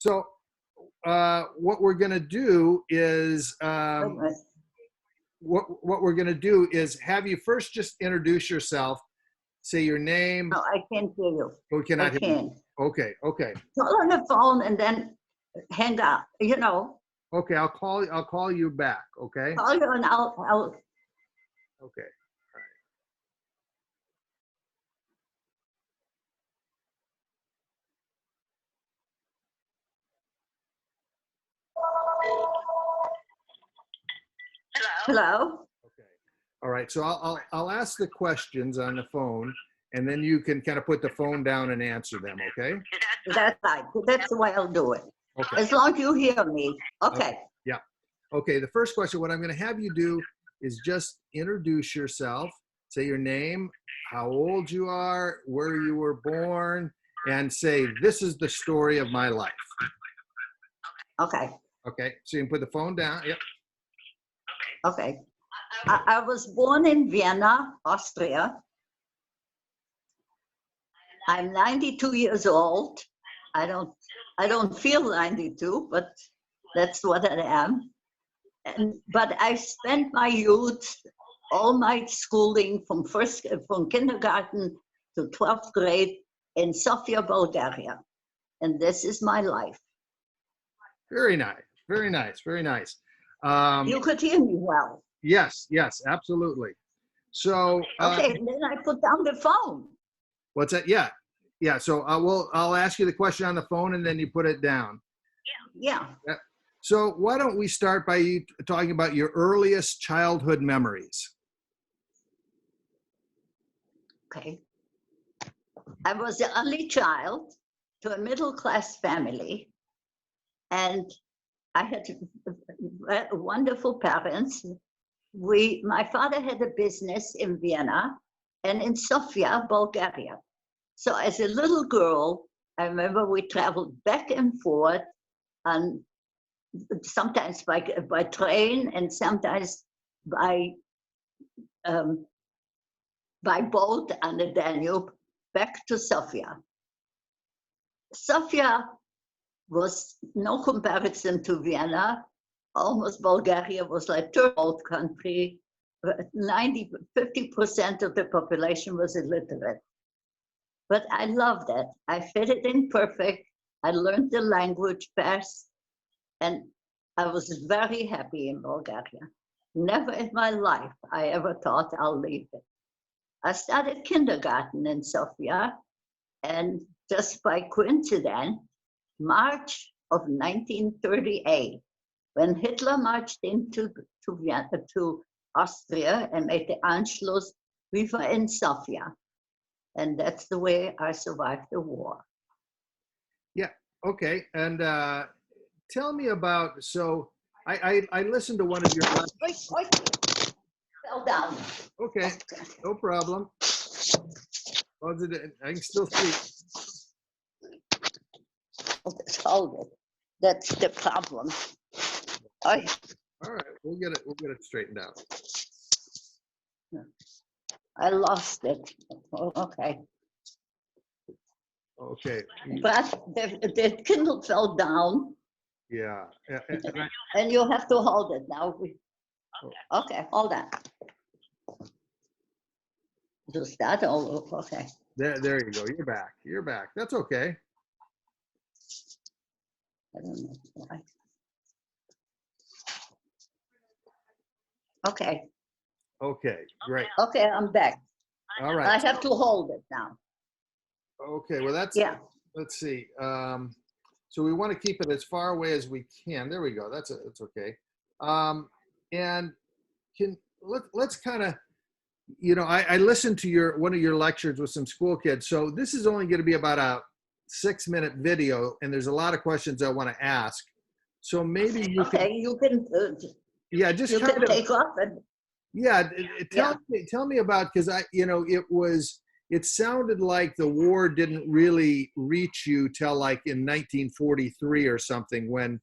So what we're going to do is what we're going to do is have you first just introduce yourself, say your name. No, I can't hear you. We cannot I hear you. can't. Okay. Call on the phone and then hang up. You know. Okay, I'll call you back. Okay. Call you and I'll. Okay. Hello. Okay. All right. So I'll ask the questions on the phone, and then you can kind of put the phone down and answer them. Okay. That's right. That's the way I'll do it. Okay. As long as you hear me. Okay. Yeah. Okay. The first question, what I'm going to have you do is just introduce yourself, say your name, how old you are, where you were born, and say, this is the story of my life. Okay. Okay. So you can put the phone down. Yep. Okay. I was born in Vienna, Austria. I'm 92 years old. I don't feel 92, but that's what I am. But I spent my youth, all my schooling from kindergarten to 12th grade in Sofia, Bulgaria. And this is my life. Very nice. Very nice. Very nice. You could hear me well. Yes, absolutely. So okay, then I put down the phone. What's that? Yeah. So I'll ask you the question on the phone, and then you put it down. Yeah. So why don't we start by you talking about your earliest childhood memories? Okay. I was the only child to a middle-class family, and I had wonderful parents. My father had a business in Vienna and in Sofia, Bulgaria. So as a little girl, I remember we traveled back and forth, and sometimes by train and sometimes by boat on the Danube back to Sofia. Sofia was no comparison to Vienna. Almost Bulgaria was like third world country. 50% of the population was illiterate. But I loved it. I fit it in perfect. I learned the language fast, and I was very happy in Bulgaria. Never in my life I ever thought I'll leave it. I started kindergarten in Sofia, and just by coincidence, March of 1938, when Hitler marched into Austria and made the Anschluss, we were in Sofia. And that's the way I survived the war. Yeah, okay. And tell me about, so I listened to one of your lessons. Fell down. Okay, no problem. I can still see. Hold it. That's the problem. All right, we'll get it straightened out. I lost it. Okay. Okay. But the Kindle fell down. Yeah. And you have to hold it now. Okay, hold on. To start all over. Okay. There you go. You're back. That's okay. I don't know why. Okay. Okay, great. Okay, I'm back. All right. I have to hold it now. Okay, well that's, yeah. Let's see. So we want to keep it as far away as we can. There we go. That's okay. And let's kind of, I listened to one of your lectures with some school kids. So this is only going to be about a 6-minute video, and there's a lot of questions I want to ask. So maybe you can. Yeah, just you kind can of take off and. Yeah, tell me about, because it sounded like the war didn't really reach you till like in 1943 or something, when,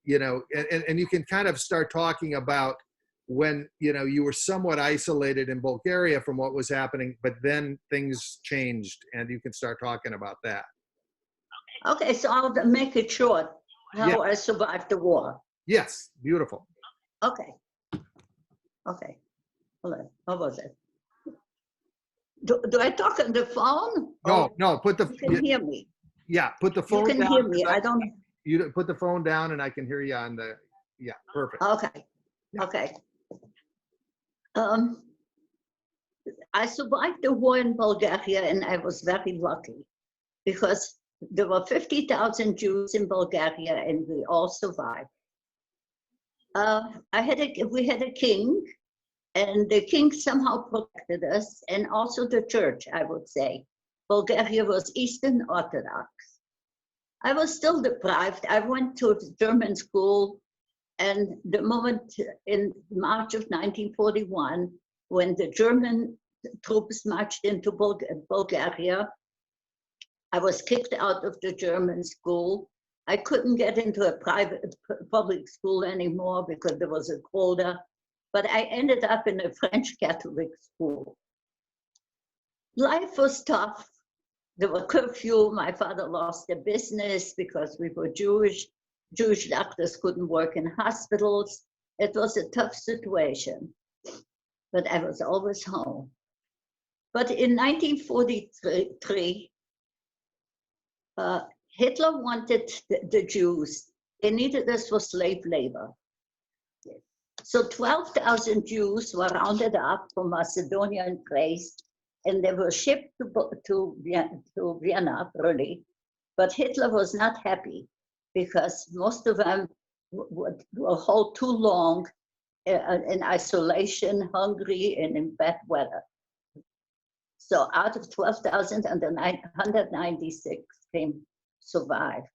and you can kind of start talking about when, you were somewhat isolated in Bulgaria from what was happening, but then things changed, and you can start talking about that. Okay, so I'll make it short. How Yeah. I survived the war. Yes. Beautiful. Okay. Okay. Hold on. What was it? Do I talk on the phone? No, Or no. you can hear me? Yeah. Put the You phone can down. hear me. I don't. You put the phone down, and I can hear you on the. Yeah. Perfect. Okay. Yeah. Okay. Um, I survived the war in Bulgaria, and I was very lucky because there were 50,000 Jews in Bulgaria, and we all survived. We had a king, and the king somehow protected us, and also the church, I would say. Bulgaria was Eastern Orthodox. I was still deprived. I went to German school, and the moment in March of 1941, when the German troops marched into Bulgaria, I was kicked out of the German school. I couldn't get into a public school anymore because there was a quota, but I ended up in a French Catholic school. Life was tough. There were curfew. My father lost a business because we were Jewish. Jewish doctors couldn't work in hospitals. It was a tough situation, but I was always home. But in 1943, Hitler wanted the Jews. They needed us for slave labor. So 12,000 Jews were rounded up from Macedonia and Thrace, and they were shipped to Vienna, really. But Hitler was not happy because most of them would hold too long in isolation, hungry, and in bad weather. So out of 12,000, 196 survived.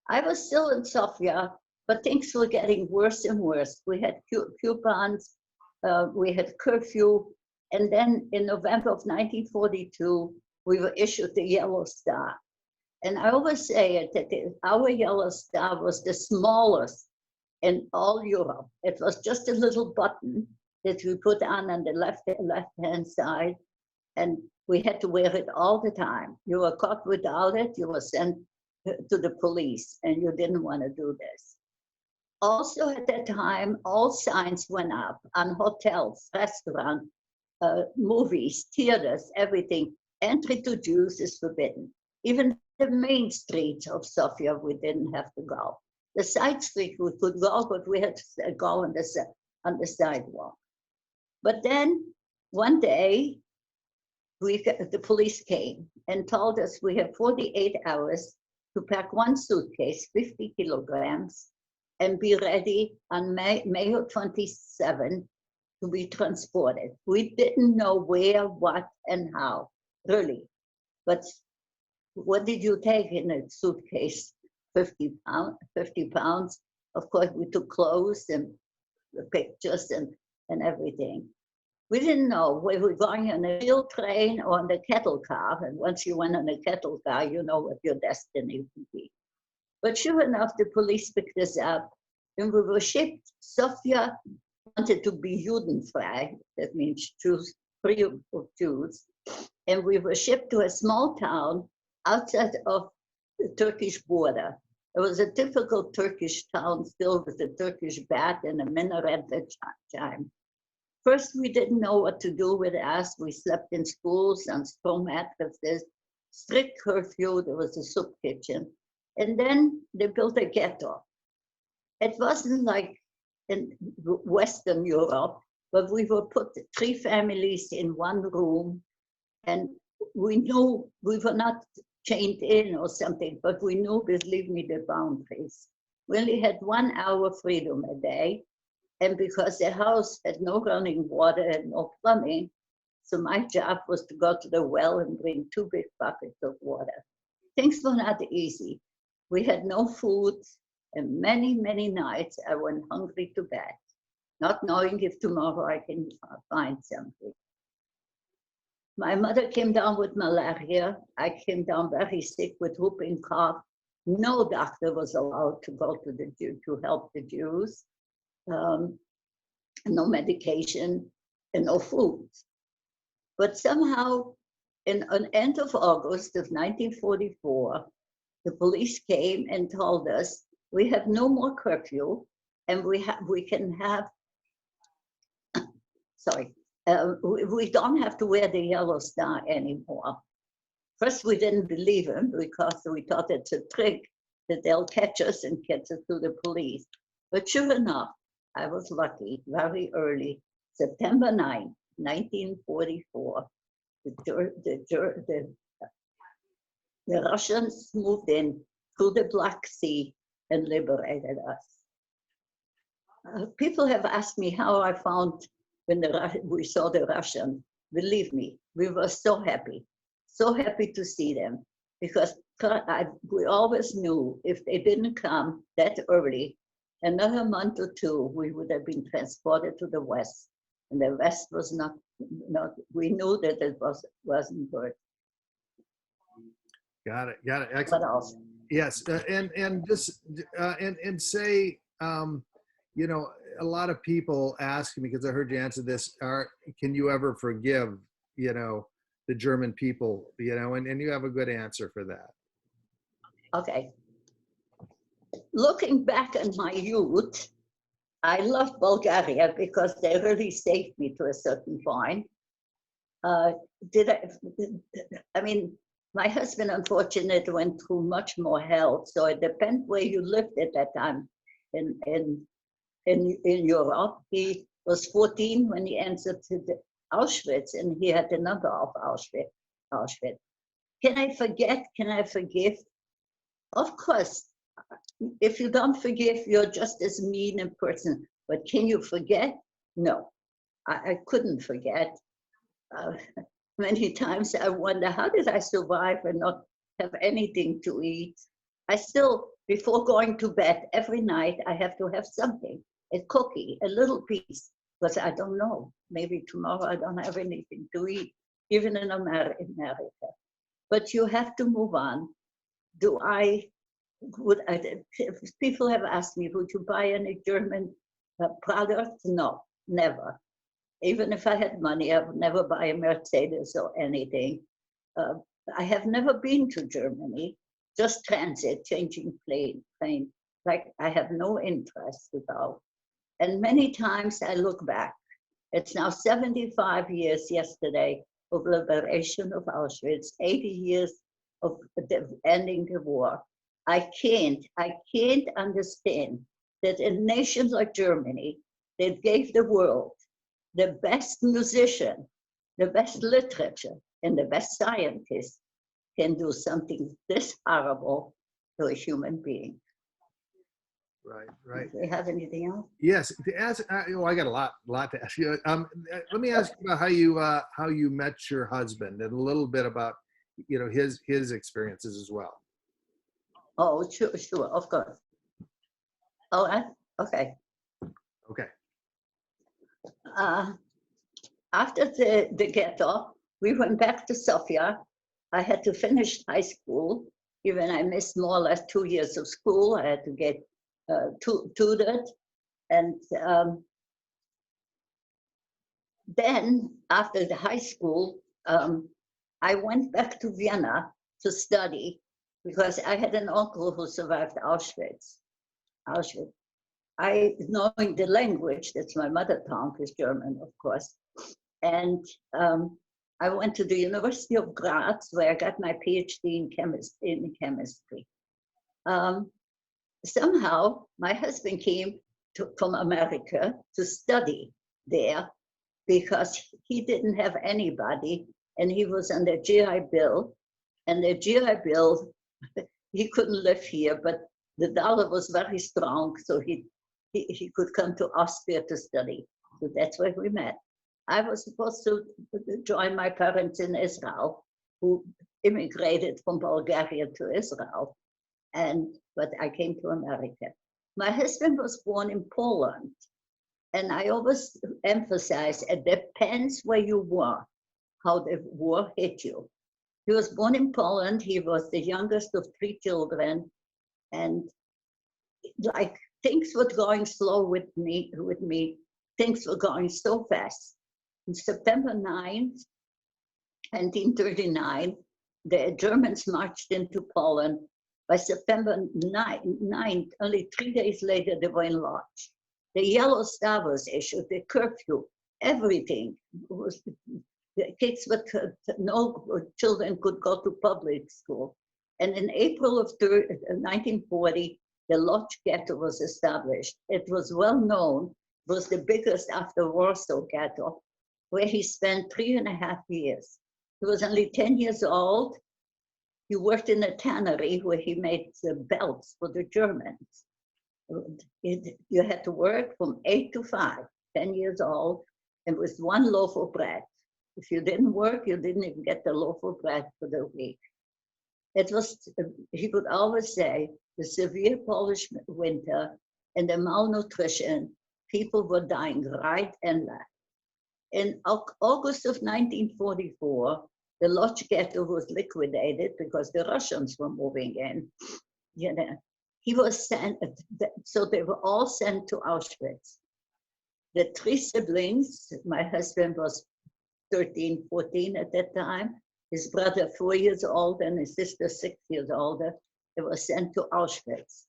I was still in Sofia, but things were getting worse and worse. We had coupons, we had curfew, and then in November of 1942, we were issued the Yellow Star. And I always say that our Yellow Star was the smallest in all Europe. It was just a little button that we put on the left-hand side, and we had to wear it all the time. You were caught without it, you were sent to the police, and you didn't want to do this. Also at that time, all signs went up on hotels, restaurants, movies, theaters, everything. Entry to Jews is forbidden. Even the main streets of Sofia, we didn't have to go. The side street we could go, but we had to go on the sidewalk. But then one day, the police came and told us we have 48 hours to pack one suitcase, 50 kilograms, and be ready on May 27 to be transported. We didn't know where, what, and how, really. But what did you take in a suitcase? 50 pounds. Of course, we took clothes and pictures and everything. We didn't know whether we were going on a real train or on the cattle car. And once you went on a cattle car, you know what your destiny would be. But sure enough, the police picked us up and we were shipped. Sofia wanted to be Judenfrei, that means Jews, free of Jews. And we were shipped to a small town outside of the Turkish border. It was a typical Turkish town still with a Turkish bath and a minaret at time. First, we didn't know what to do with us. We slept in schools on straw mattresses, strict curfew, there was a soup kitchen. And then they built a ghetto. It wasn't like in Western Europe, but we were put 3 families in one room, and we knew we were not chained in or something, but we knew, believe me, the boundaries. We only had 1 hour freedom a day, and because the house had no running water and no plumbing, so my job was to go to the well and bring 2 big buckets of water. Things were not easy. We had no food, and many, many nights I went hungry to bed, not knowing if tomorrow I can find something. My mother came down with malaria. I came down very sick with whooping cough. No doctor was allowed to go to help the Jews. No medication and no food. But somehow, in the end of August of 1944, the police came and told us, we have no more curfew, and we can have, sorry, we don't have to wear the yellow star anymore. First, we didn't believe him because we thought it's a trick that they'll catch us and get us to the police. But sure enough, I was lucky, very early, September 9, 1944, the Russians moved in through the Black Sea and liberated us. People have asked me how I found when we saw the Russians. Believe me, we were so happy to see them, because we always knew if they didn't come that early, another month or two, we would have been transported to the West. And the West was not we knew that it wasn't good. Got it. Excellent. What else? Yes, and just and say, you know, a lot of people ask me, because I heard you answer this, can you ever forgive, you know, the German people, you know, and you have a good answer for that. Okay. Looking back in my youth, I love Bulgaria because they really saved me to a certain point. I mean, my husband, unfortunately, went through much more hell. So it depends where you lived at that time in Europe. He was 14 when he entered to Auschwitz, and he had the number of Auschwitz. Can I forget? Can I forgive? Of course. If you don't forgive, you're just as mean a person. But can you forget? No, I couldn't forget. Many times I wonder, how did I survive and not have anything to eat? I still, before going to bed every night, I have to have something, a cookie, a little piece, because I don't know. Maybe tomorrow I don't have anything to eat, even in America. But you have to move on. People have asked me, would you buy any German products? No, never. Even if I had money, I would never buy a Mercedes or anything. I have never been to Germany, just transit, changing plane. Like I have no interest without. And many times I look back. It's now 75 years yesterday of liberation of Auschwitz, 80 years of ending the war. I can't understand that a nation like Germany that gave the world the best musician, the best literature, and the best scientist can do something this horrible to a human being. Right. Do you have anything else? Yes. To ask, I got a lot to ask you. Let me ask you about how you met your husband, and a little bit about, you know, his experiences as well. Oh, sure, of course. All right. Okay. After the ghetto, we went back to Sofia. I had to finish high school. Even I missed more or less 2 years of school. I had to get tutored. And then after the high school, I went back to Vienna to study because I had an uncle who survived Auschwitz. Knowing the language, that's my mother tongue, is German, of course. And I went to the University of Graz, where I got my PhD in chemistry. Somehow, my husband came from America to study there because he didn't have anybody, and he was on the GI Bill. And the GI Bill, he couldn't live here, but the dollar was very strong, so he could come to Austria to study. So that's where we met. I was supposed to join my parents in Israel, who immigrated from Bulgaria to Israel, but I came to America. My husband was born in Poland, and I always emphasize it depends where you were, how the war hit you. He was born in Poland. He was the youngest of 3 children, and like things were going slow with me. Things were going so fast. On September 9th, 1939, the Germans marched into Poland By September 9th, only 3 days later, they were in Lodge. The Yellow Star was issued, the curfew, everything was, the kids were, no children could go to public school. And in April of 1940, the Lodge ghetto was established. It was well known, was the biggest after Warsaw ghetto, where he spent 3.5 years. He was only 10 years old. He worked in a tannery where he made the belts for the Germans. You had to work from 8 to 5, 10 years old, and with 1 loaf of bread. If you didn't work, you didn't even get the loaf of bread for the week. It was, he would always say, the severe Polish winter and the malnutrition, people were dying right and left. In August of 1944, the Lodz ghetto was liquidated because the Russians were moving in. You know, he was sent, so they were all sent to Auschwitz. The 3 siblings, my husband was 13, 14 at that time, his brother 4 years old and his sister 6 years older, they were sent to Auschwitz.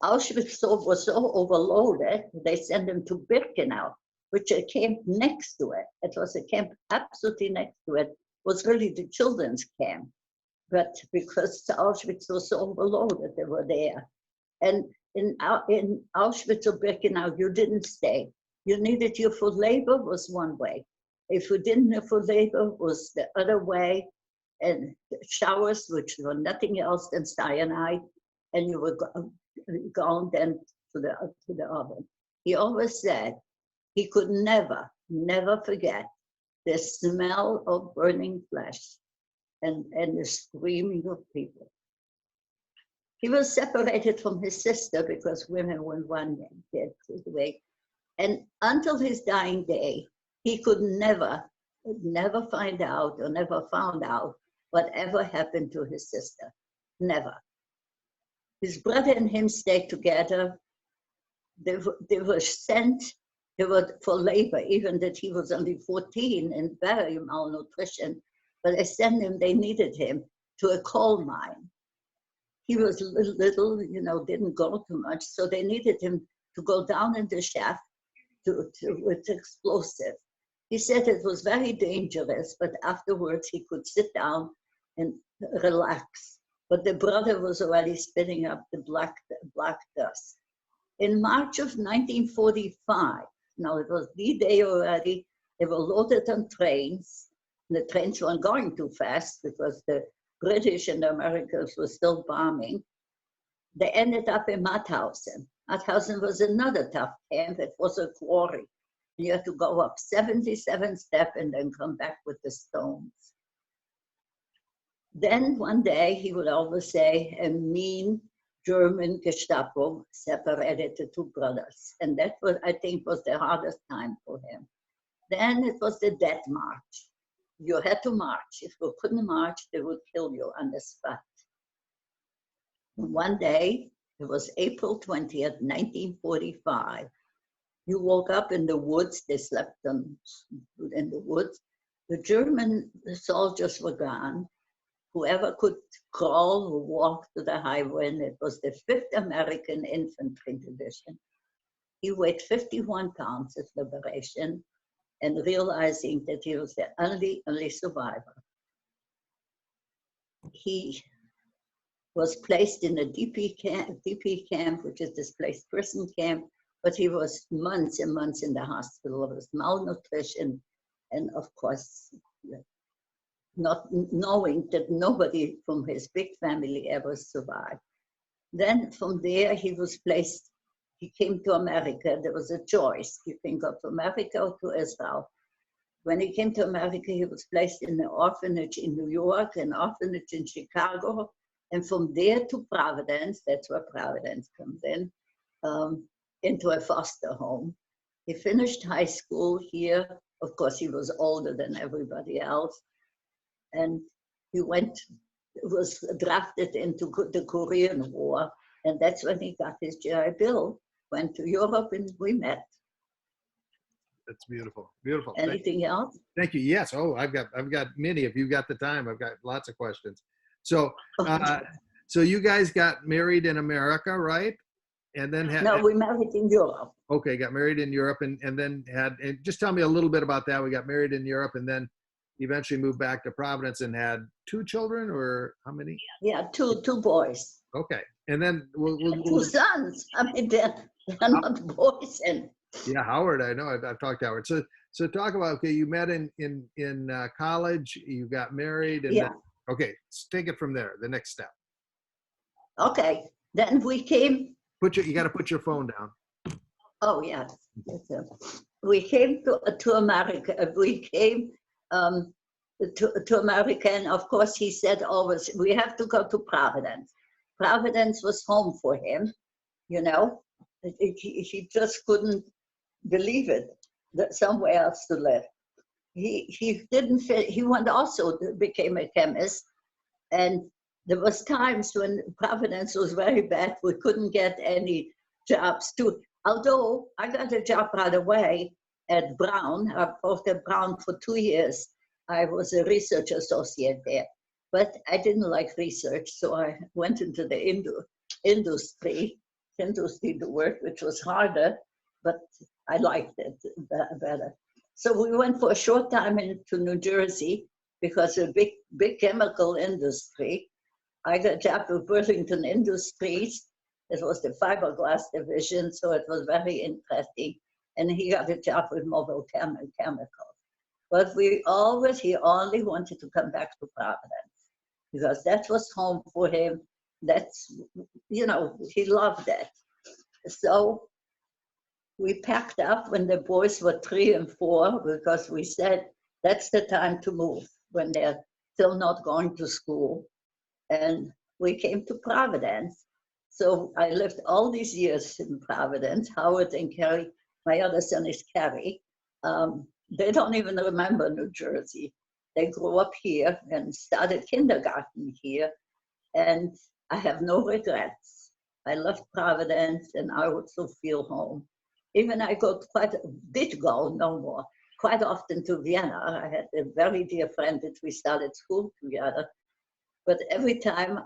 Auschwitz was so overloaded, they sent them to Birkenau, which a camp next to it. It was a camp absolutely next to it, was really the children's camp. But because Auschwitz was so overloaded, they were there. And in Auschwitz or Birkenau, you didn't stay. You needed your full labor was one way. If you didn't have full labor, was the other way. And showers, which were nothing else than cyanide, and you were gone then to the oven. He always said he could never forget the smell of burning flesh and the screaming of people. He was separated from his sister because women were one way. And until his dying day, he could never find out or never found out whatever happened to his sister. Never. His brother and him stayed together. They were sent, they were for labor, even that he was only 14 and very malnutrition, but they sent him, they needed him to a coal mine. He was little, you know, didn't go too much, so they needed him to go down in the shaft with explosive. He said it was very dangerous, but afterwards he could sit down and relax. But the brother was already spitting up the black dust. In March of 1945, now it was D-Day already, they were loaded on trains. The trains weren't going too fast because the British and the Americans were still bombing. They ended up in Mauthausen. Mauthausen was another tough camp. It was a quarry. You had to go up 77 steps and then come back with the stones. Then one day he would always say, a mean German Gestapo separated the 2 brothers. And that was, I think, was the hardest time for him. Then it was the death march. You had to march. If you couldn't march, they would kill you on the spot. One day, it was April 20th, 1945. You woke up in the woods. They slept in the woods. The German soldiers were gone. Whoever could crawl or walk to the highway, and it was the 5th American Infantry Division. He weighed 51 pounds at liberation, and realizing that he was the only survivor. He was placed in a DP camp, which is displaced person camp, but he was months and months in the hospital. It was malnutrition, and of course, not knowing that nobody from his big family ever survived. Then from there, he was placed, he came to America. There was a choice. You can go to America or to Israel. When he came to America, he was placed in an orphanage in New York, an orphanage in Chicago, and from there to Providence, that's where Providence comes in, into a foster home. He finished high school here. Of course, he was older than everybody else. And he was drafted into the Korean War, and that's when he got his GI Bill, went to Europe, and we met. That's beautiful, beautiful. Anything else? Thank you. Yes. Oh, I've got many. If you've got the time, I've got lots of questions. So, So you guys got married in America, right? And then No, we married in Europe. okay, got married in Europe, and then and just tell me a little bit about that. We got married in Europe, and then eventually moved back to Providence and had 2 children, or how many? Yeah, two boys. Okay, and then Two sons. I mean, they're not boys. And yeah, Howard. I know. I've talked to Howard. So talk about, okay. You met in college. You got married, and yeah, then, okay. Let's take it from there. The next step. okay. Then we came. You got to put your phone down. Oh yeah, we came to America. We came to America, and of course he said always we have to go to Providence. Providence was home for him, you know. He just couldn't believe it that somewhere else to live. He didn't fit. He went also became a chemist, and there was times when Providence was very bad. We couldn't get any jobs too. Although I got a job right away at Brown. I worked at Brown for 2 years. I was a research associate there, but I didn't like research, so I went into the industry to work, which was harder, but I liked it better. So we went for a short time into New Jersey because of a big chemical industry. I got a job with Burlington Industries. It was the fiberglass division, so it was very interesting. And he got a job with mobile chemicals. But he only wanted to come back to Providence because that was home for him. That's, you know, he loved that. So we packed up when the boys were 3 and 4 because we said that's the time to move when they're still not going to school. And we came to Providence. So I lived all these years in Providence. Howard and Carrie, my other son is Carrie. They don't even remember New Jersey. They grew up here and started kindergarten here. And I have no regrets. I left Providence and I also feel home. Even I did go, no more, quite often to Vienna. I had a very dear friend that we started school together. But every time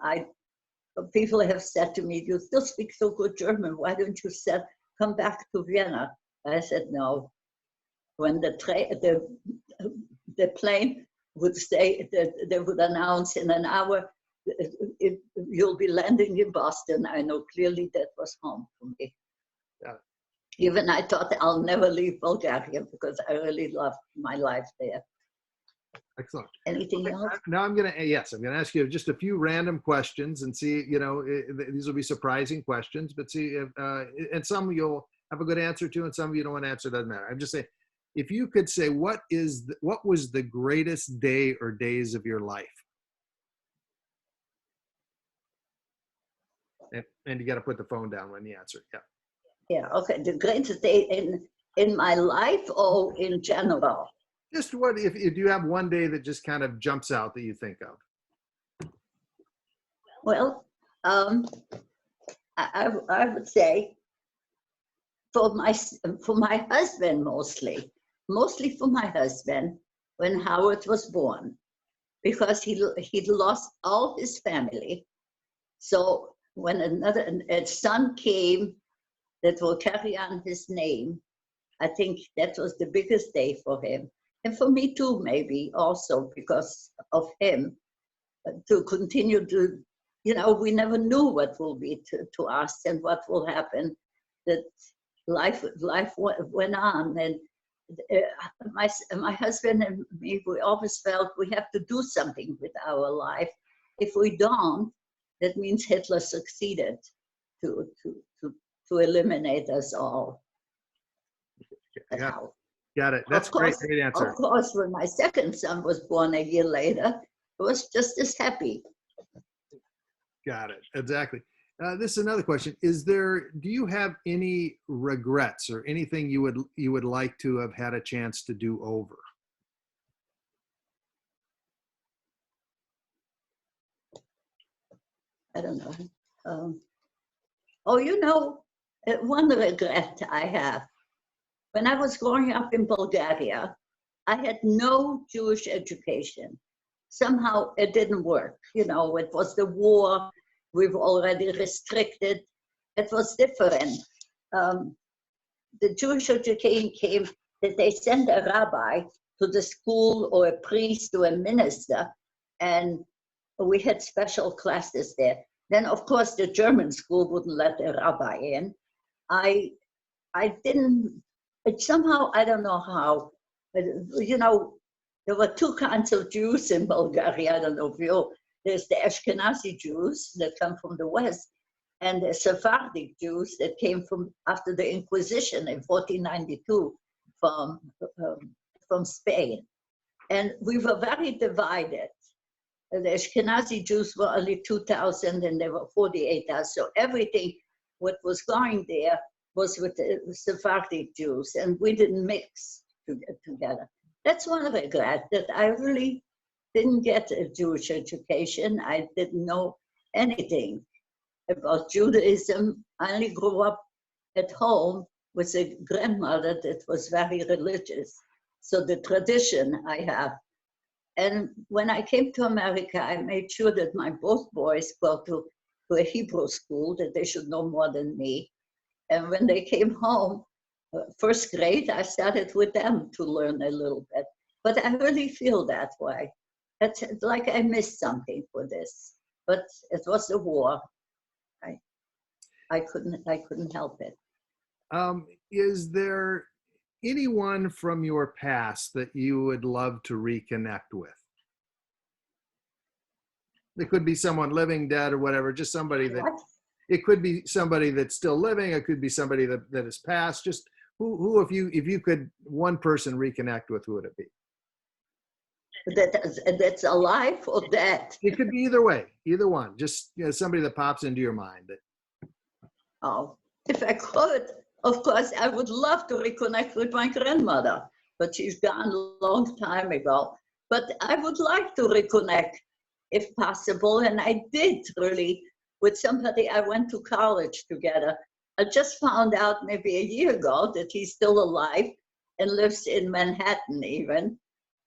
people have said to me, you still speak so good German, why don't you come back to Vienna? I said, no. When the plane would say, that they would announce in an hour, you'll be landing in Boston, I know clearly that was home for me. Yeah. Even I thought I'll never leave Bulgaria because I really loved my life there. Excellent. Anything else? Now I'm going to ask you just a few random questions and see, you know, these will be surprising questions, but see if, and some you'll have a good answer to and some you don't want to answer, doesn't matter. I'm just saying, if you could say, what was the greatest day or days of your life? And you got to put the phone down when you answer. Yeah. Yeah, okay. The greatest day in my life or in general? Just what, if you have one day that just kind of jumps out that you think of? Well, I would say for my husband mostly for my husband when Howard was born, because he'd lost all his family. So when a son came that will carry on his name, I think that was the biggest day for him. And for me too, maybe also because of him, to continue to, you know, we never knew what will be to us and what will happen, that life went on. And my husband and me, we always felt we have to do something with our life. If we don't, that means Hitler succeeded to eliminate us all. Got it. That's great answer. Of course, when my second son was born a year later, it was just as happy. Got it. Exactly. This is another question. Do you have any regrets or anything you would like to have had a chance to do over? I don't know. You know, one regret I have. When I was growing up in Bulgaria, I had no Jewish education. Somehow it didn't work. You know, it was the war. we've already restricted. It was different. The Jewish education came that they sent a rabbi to the school or a priest or a minister, and we had special classes there. Then, of course, the German school wouldn't let a rabbi in. I didn't, it somehow, I don't know how, but, you know, there were two kinds of Jews in Bulgaria. I don't know if you, there's the Ashkenazi Jews that come from the West, and the Sephardic Jews that came from after the Inquisition in 1492 from Spain. And we were very divided. The Ashkenazi Jews were only 2,000 and there were 48,000. So everything what was going there was with the Sephardic Jews, and we didn't mix together. That's one regret, that I really didn't get a Jewish education. I didn't know anything about Judaism. I only grew up at home with a grandmother that was very religious. So the tradition I have. And when I came to America, I made sure that my both boys go to a Hebrew school, that they should know more than me. And when they came home, first grade, I started with them to learn a little bit. But I really feel that way. It's like I missed something for this. But it was the war. I couldn't help it. Is there anyone from your past that you would love to reconnect with? It could be someone living, dead, or whatever, just somebody that, it could be somebody that's still living, it could be somebody that has passed. Just who if you could, one person reconnect with, who would it be? That's alive or dead? It could be either way, either one. Just, you know, somebody that pops into your mind. Oh, if I could, of course, I would love to reconnect with my grandmother, but she's gone a long time ago. But I would like to reconnect if possible, and I did really with somebody I went to college together. I just found out maybe a year ago that he's still alive and lives in Manhattan even.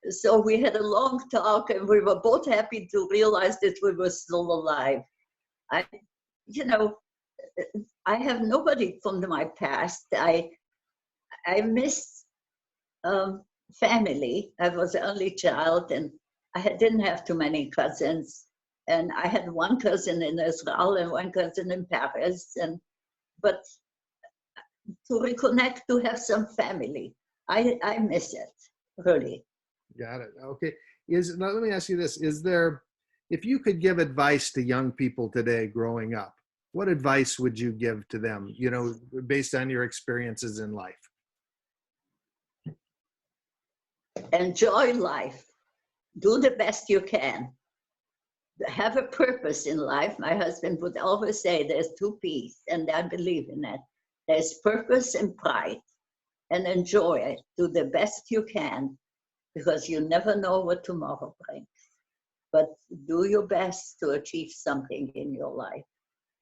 So we had a long talk and we were both happy to realize that we were still alive. You know, I have nobody from my past. I miss family. I was the only child and I didn't have too many cousins. And I had one cousin in Israel and one cousin in Paris. But to reconnect, to have some family, I miss it, really. Got it. Okay. Now let me ask you this. Is there, if you could give advice to young people today growing up, what advice would you give to them, you know, based on your experiences in life? Enjoy life. Do the best you can. Have a purpose in life. My husband would always say there's two P's, and I believe in that. There's purpose and pride. And enjoy it. Do the best you can, because you never know what tomorrow brings. But do your best to achieve something in your life.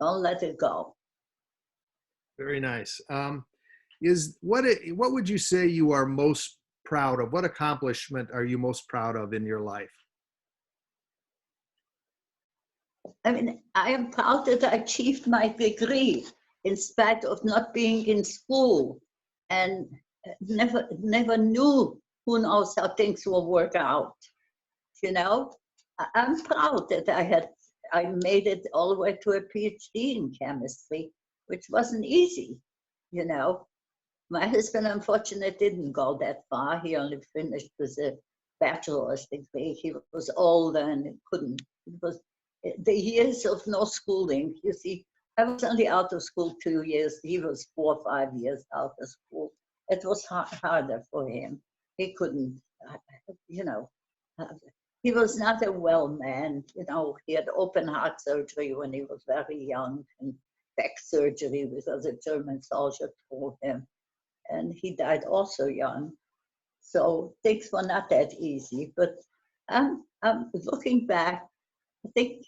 Don't let it go. Very nice. What would you say you are most proud of? What accomplishment are you most proud of in your life? I mean, I am proud that I achieved my degree in spite of not being in school and never knew, who knows how things will work out. You know, I'm proud that I made it all the way to a PhD in chemistry, which wasn't easy, you know. My husband, unfortunately, didn't go that far. He only finished with a bachelor's degree. He was older and couldn't. It was the years of no schooling. You see, I was only out of school 2 years. He was 4 or 5 years out of school. It was harder for him. He couldn't, you know. He was not a well man. You know, he had open heart surgery when he was very young and back surgery because a German soldier told him. And he died also young. So things were not that easy. But I'm looking back, I think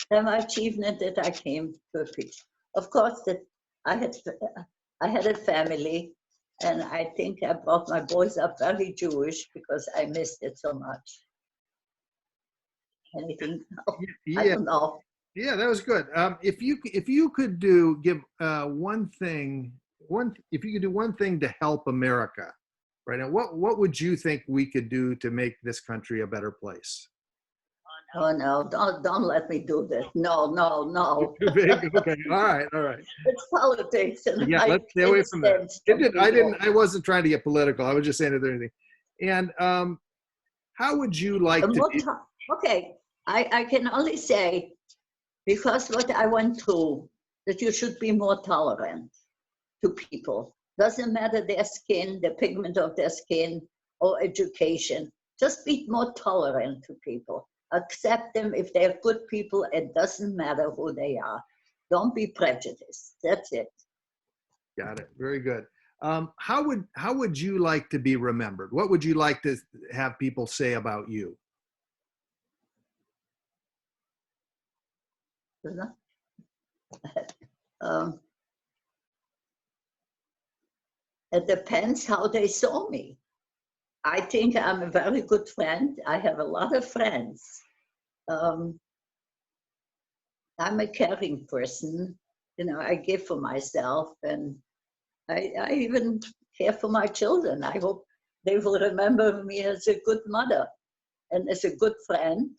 my achievement that I came to a peace. Of course, that I had a family, and I think I brought my boys up very Jewish because I missed it so much. Anything? Oh, Yeah. I don't know. Yeah, that was good. If you could give one thing, if you could do one thing to help America right now, what would you think we could do to make this country a better place? Oh no, don't let me do this. No, no, no. Too big. Okay. All right. All right. It's politics, and Yeah. I Let's stay away can't from that. stand some I didn't. people. I wasn't trying to get political. I was just saying if there's anything. And how would you like to be? Okay, I can only say, because what I went through, that you should be more tolerant to people. Doesn't matter their skin, the pigment of their skin, or education. Just be more tolerant to people. Accept them if they're good people. It doesn't matter who they are. Don't be prejudiced. That's it. Got it. Very good. How would you like to be remembered? What would you like to have people say about you? Um, it depends how they saw me. I think I'm a very good friend. I have a lot of friends. Um, I'm a caring person. You know, I give for myself, and I even care for my children. I hope they will remember me as a good mother and as a good friend.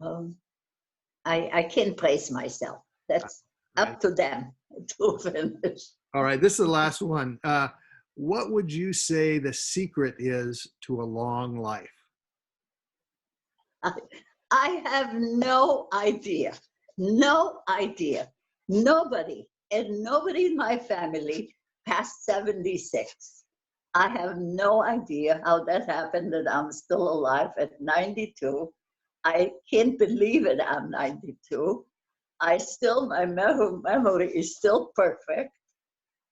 Um, I can't praise myself. That's Right. up to them to finish. All right. This is the last one. What would you say the secret is to a long life? I have no idea. No idea. Nobody, and nobody in my family past 76. I have no idea how that happened that I'm still alive at 92. I can't believe it, I'm 92. My memory is still perfect.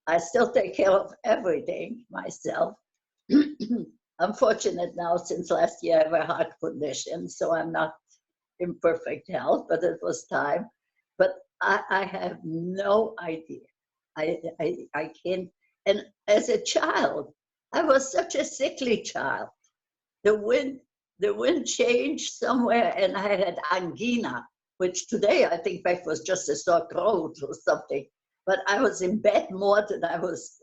I still take care of everything myself. I'm fortunate now, since last year I have a heart condition, so I'm not in perfect health, but it was time. But I have no idea. I can't. And as a child, I was such a sickly child. The wind, the wind changed somewhere, and I had angina, which today I think back was just a sore throat or something. But I was in bed more than I was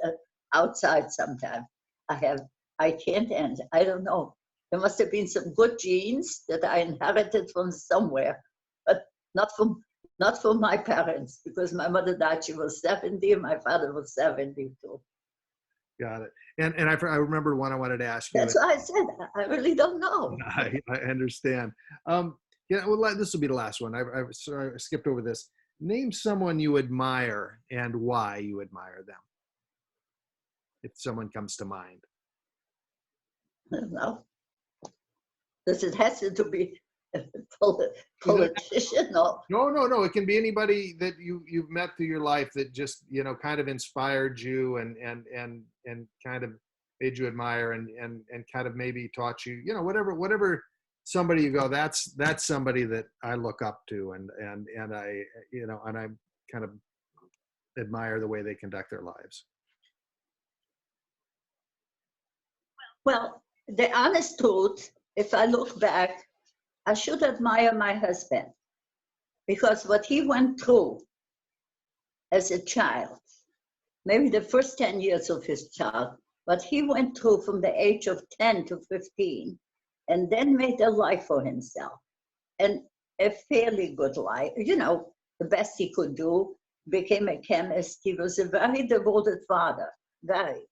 outside sometimes. I have, I can't end. I don't know. There must have been some good genes that I inherited from somewhere, but not from not from my parents, because my mother died. She was 70, and my father was 72. Got it. And I remember one I wanted to ask you. That's why I said I really don't know. I understand. Yeah, well, this will be the last one. Sorry, I skipped over this. Name someone you admire and why you admire them, if someone comes to mind. I don't know. Does it has to be a politician? No. No. It can be anybody that you've met through your life that just kind of inspired you and kind of made you admire and kind of maybe taught you whatever somebody you go, that's somebody that I look up to and I and I kind of admire the way they conduct their lives. Well, the honest truth, if I look back, I should admire my husband, because what he went through as a child, maybe the first 10 years of his child, but he went through from the age of 10 to 15 and then made a life for himself, and a fairly good life, the best he could do, became a chemist. He was a very devoted father, very.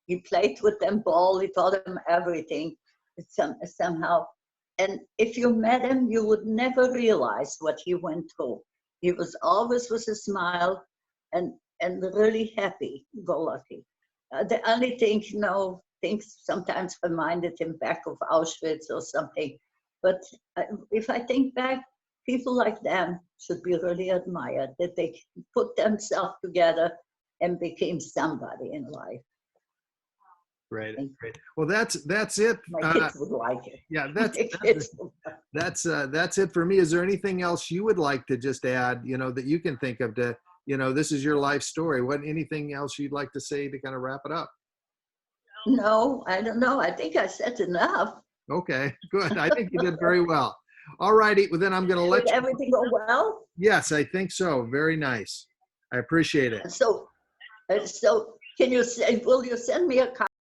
He played with them ball, he taught them everything somehow. And if you met him, you would never realize what he went through. He was always with a smile and really happy, go lucky. The only thing, things sometimes reminded him back of Auschwitz or something. But if I think back, people like them should be really admired, that they put themselves together and became somebody in life. Great. Well, that's it. My kids would like it. Yeah, that's it for me. Is there anything else you would like to just add, that you can think of to, this is your life story. Anything else you'd like to say to kind of wrap it up? No, I don't know. I think I said enough. Okay, good. I think you did very well. All righty. Well, then I'm going to let Did you. everything go well? Yes, I think so. Very nice. I appreciate it. So can you say, will you send me a copy